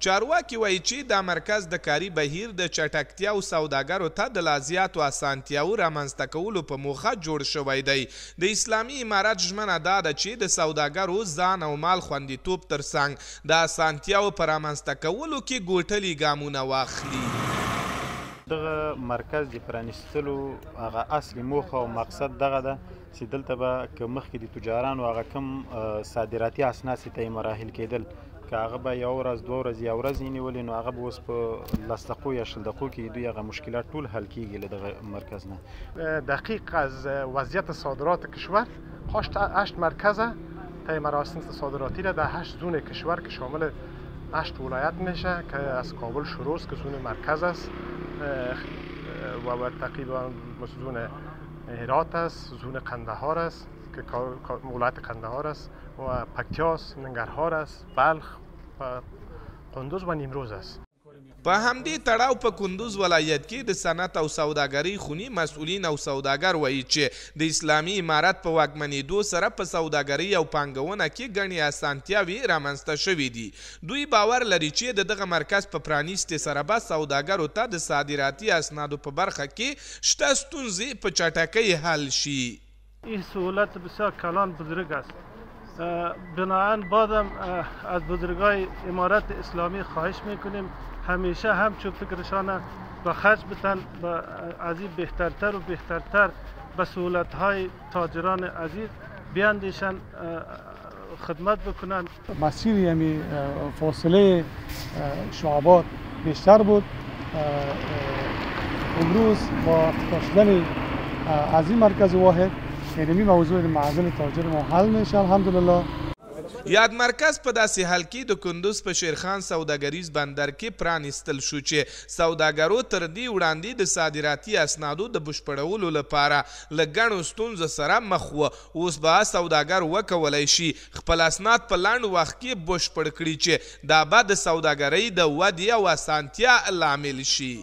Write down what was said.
چارواکي وایي چې دا مرکز د کاري بهیر د چټکتیا او سوداګرو ته د لا زیاتو اسانتیاو رامنځته کولو په موخه جوړ شوی دی. د اسلامي امارت ژمنه دا ده چې د سوداګرو ځان او مال خوندیتوب ترڅنګ د اسانتیاو په رامنځته کولو کې ګوټلي ګامونه واخلي. دغه مرکز د پرانیستلو هغه اصلي موخه او مقصد دغه ده چې دلته به که مخکې د تجارانو هغه کوم صادراتي اسناد چې ته مراحل کېدل که هغه به یوه ورځ دوه ورځې یا ورځ یې نیولې نو هغه به اوس په 10 دقیقو یا 20 دقیقو کې دوی هغه مشکلات ټول حل کېږي له دغه مرکز نه. دقیق از وضعیت صادرات کشور 8 مرکز طی مراسم صادراتی را در 8 زون کشور که شامل 8 ولایت میشه که از کابل شروع است که زون مرکز است و تقریبا زون هرات است، زون قندهار است که ولایت قندهار است و پکتیاس، ننگرهار است، بلخ و قندوز و نیمروز است. په همدې تړاو په کندوز ولایت کې د صنعت او سوداګرۍ خوني مسؤلین او سوداګر وایي چې د اسلامي امارت په واکمنېدو سره په سوداګرۍ او پانګونه کې ګڼې اسانتیاوې رامنځته شوې دي. دوی باور لري چې د دغه مرکز په پرانیستې سره به سوداګرو ته د صادراتي اسنادو په برخه کې شته ستونزې په چټکۍ حل شي. این سهولت بسیار کلان بزرگ است. بنابراین بازم از بزرگای امارت اسلامی خواهش میکنیم همیشه همچون فکرشان به خرج بتن از این بهترتر و بهترتر به سهولت‌های تاجران عزیز بیاندیشن خدمت بکنن. مسیر یعنی فاصله شعبات بیشتر بود. امروز با افتتاح شدن از این مرکز واحد یعنی موضوع معضل تاجر ما حل میشه الحمدلله. یاد مرکز په داسې حال کې د کندوز په شیرخان سوداګریز بندر کې پرانیستل شو چې سوداګرو تر دې وړاندې د صادراتي اسنادو د بشپړولو لپاره له ګڼو ستونزو سره مخ و. اوس به سوداګر وکولی شي خپل اسناد په لنډ وخت کې بشپړ کړي چې دا به د سوداګرۍ د ودې او اسانتیا لامل شي.